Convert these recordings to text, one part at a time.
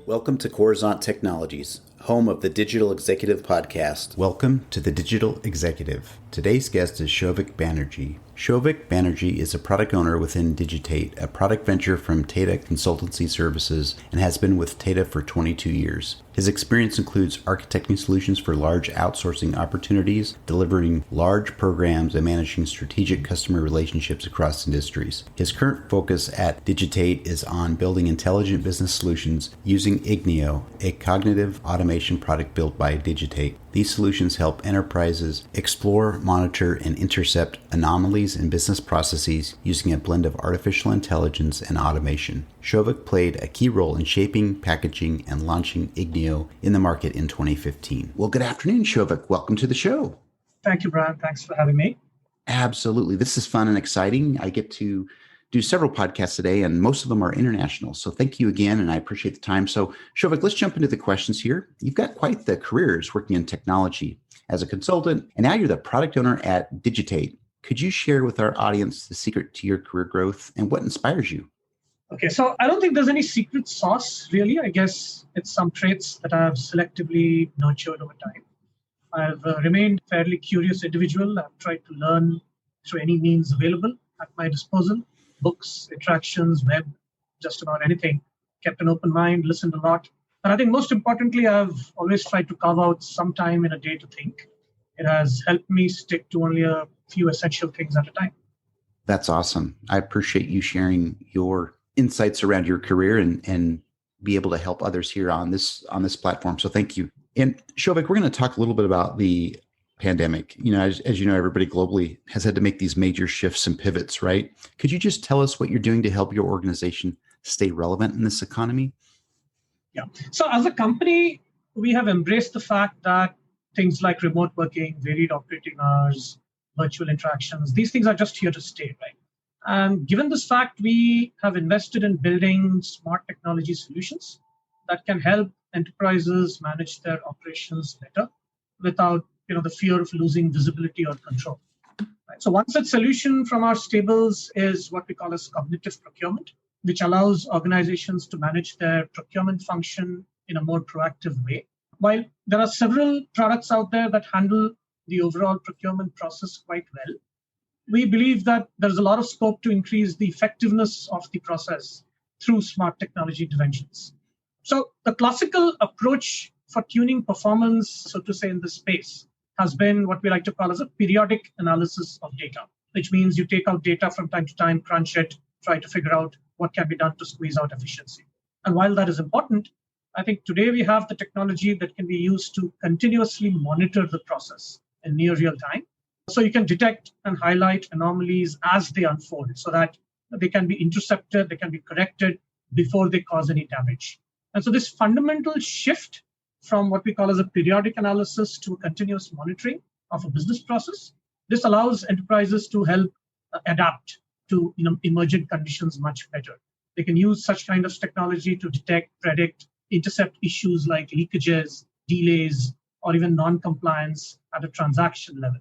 Welcome to Coruzant Technologies, home of the Digital Executive Podcast. Welcome to the Digital Executive. Today's guest is Shouvik Banerjee. Shouvik Banerjee is a product owner within Digitate, a product venture from Tata Consultancy Services, and has been with Tata for 22 years. His experience includes architecting solutions for large outsourcing opportunities, delivering large programs, and managing strategic customer relationships across industries. His current focus at Digitate is on building intelligent business solutions using Ignio, a cognitive automation product built by Digitate. These solutions help enterprises explore, monitor, and intercept anomalies in business processes using a blend of artificial intelligence and automation. Shouvik played a key role in shaping, packaging, and launching Ignio in the market in 2015. Well, good afternoon, Shouvik. Welcome to the show. Thank you, Brian. Thanks for having me. Absolutely. This is fun and exciting. I get to do several podcasts today, and most of them are international. So thank you again, and I appreciate the time. So Shouvik, let's jump into the questions here. You've got quite the careers working in technology as a consultant, and now you're the product owner at Digitate. Could you share with our audience the secret to your career growth and what inspires you? Okay, so I don't think there's any secret sauce, really. I guess it's some traits that I've selectively nurtured over time. I've remained a fairly curious individual. I've tried to learn through any means available at my disposal. Books, interactions, web, just about anything. Kept an open mind, listened a lot. And I think most importantly, I've always tried to carve out some time in a day to think. It has helped me stick to only a few essential things at a time. That's awesome. I appreciate you sharing your insights around your career and be able to help others here on this platform. So thank you. And Shouvik, we're going to talk a little bit about the pandemic. You know, as you know, everybody globally has had to make these major shifts and pivots, right? Could you just tell us what you're doing to help your organization stay relevant in this economy? Yeah. So as a company, we have embraced the fact that things like remote working, varied operating hours, virtual interactions, these things are just here to stay, right? And given this fact, we have invested in building smart technology solutions that can help enterprises manage their operations better without the fear of losing visibility or control. Right? So one such solution from our stables is what we call as cognitive procurement, which allows organizations to manage their procurement function in a more proactive way. While there are several products out there that handle the overall procurement process quite well, we believe that there's a lot of scope to increase the effectiveness of the process through smart technology interventions. So the classical approach for tuning performance, so to say, in this space has been what we like to call as a periodic analysis of data, which means you take out data from time to time, crunch it, try to figure out what can be done to squeeze out efficiency. And while that is important, I think today we have the technology that can be used to continuously monitor the process in near real time. So you can detect and highlight anomalies as they unfold so that they can be intercepted, they can be corrected before they cause any damage. And so this fundamental shift from what we call as a periodic analysis to continuous monitoring of a business process, this allows enterprises to help adapt to emergent conditions much better. They can use such kind of technology to detect, predict, intercept issues like leakages, delays, or even non-compliance at a transaction level.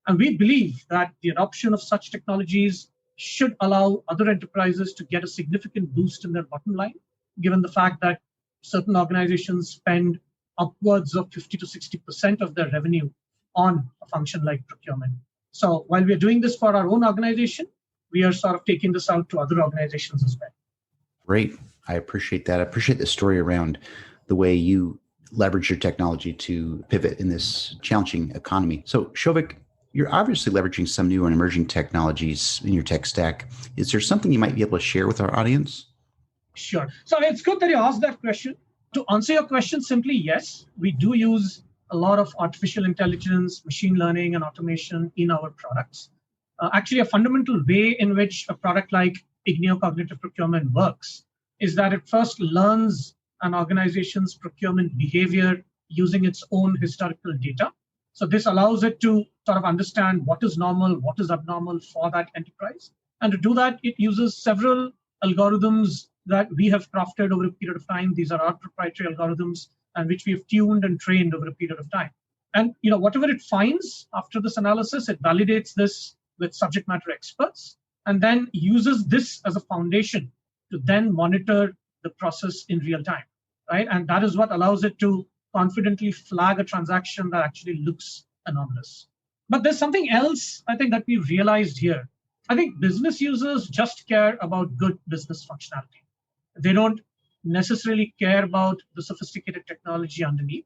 And we believe that the adoption of such technologies should allow other enterprises to get a significant boost in their bottom line, given the fact that certain organizations spend upwards of 50 to 60% of their revenue on a function like procurement. So while we're doing this for our own organization, we are sort of taking this out to other organizations as well. Great. I appreciate that. I appreciate the story around the way you leverage your technology to pivot in this challenging economy. So Shouvik, you're obviously leveraging some new and emerging technologies in your tech stack. Is there something you might be able to share with our audience? Sure. So it's good that you asked that question. To answer your question simply, yes, we do use a lot of artificial intelligence, machine learning, and automation in our products. Actually, a fundamental way in which a product like Ignio Cognitive Procurement works is that it first learns an organization's procurement behavior using its own historical data. So this allows it to sort of understand what is normal, what is abnormal for that enterprise. And to do that, it uses several algorithms that we have crafted over a period of time. These are our proprietary algorithms and which we have tuned and trained over a period of time. And whatever it finds after this analysis, it validates this with subject matter experts and then uses this as a foundation to then monitor the process in real time. right? And that is what allows it to confidently flag a transaction that actually looks anomalous. But there's something else I think that we realized here. I think business users just care about good business functionality. They don't necessarily care about the sophisticated technology underneath.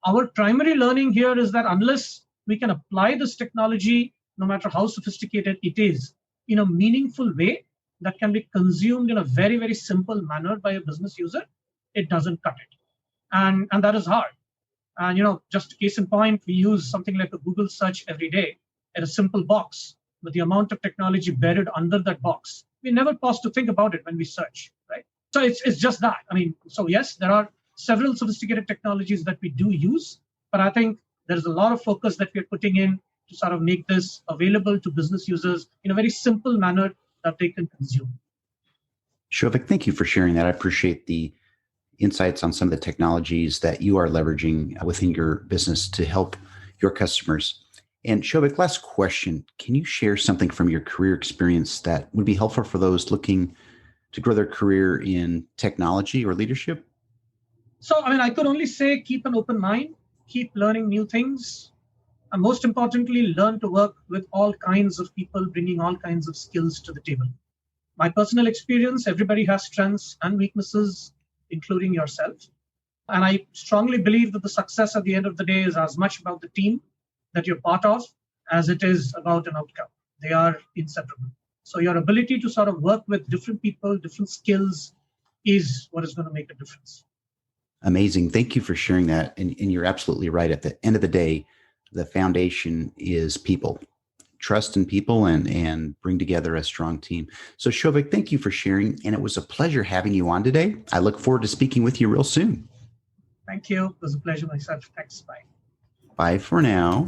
Our primary learning here is that unless we can apply this technology, no matter how sophisticated it is, in a meaningful way that can be consumed in a very, very simple manner by a business user, it doesn't cut it. And that is hard. And just case in point, we use something like a Google search every day at a simple box, but the amount of technology buried under that box, we never pause to think about it when we search, right? So it's just that. So yes, there are several sophisticated technologies that we do use, but I think there's a lot of focus that we're putting in to sort of make this available to business users in a very simple manner that they can consume. Shouvik, thank you for sharing that. I appreciate the insights on some of the technologies that you are leveraging within your business to help your customers. And Shouvik, last question. Can you share something from your career experience that would be helpful for those looking to grow their career in technology or leadership? So, I could only say keep an open mind, keep learning new things, and most importantly, learn to work with all kinds of people, bringing all kinds of skills to the table. My personal experience, everybody has strengths and weaknesses, including yourself. And I strongly believe that the success at the end of the day is as much about the team that you're part of as it is about an outcome. They are inseparable. So your ability to sort of work with different people, different skills is what is going to make a difference. Amazing. Thank you for sharing that. And you're absolutely right. At the end of the day, the foundation is people. Trust in people and bring together a strong team. So Shouvik, thank you for sharing. And it was a pleasure having you on today. I look forward to speaking with you real soon. Thank you. It was a pleasure myself. Thanks. Bye. Bye for now.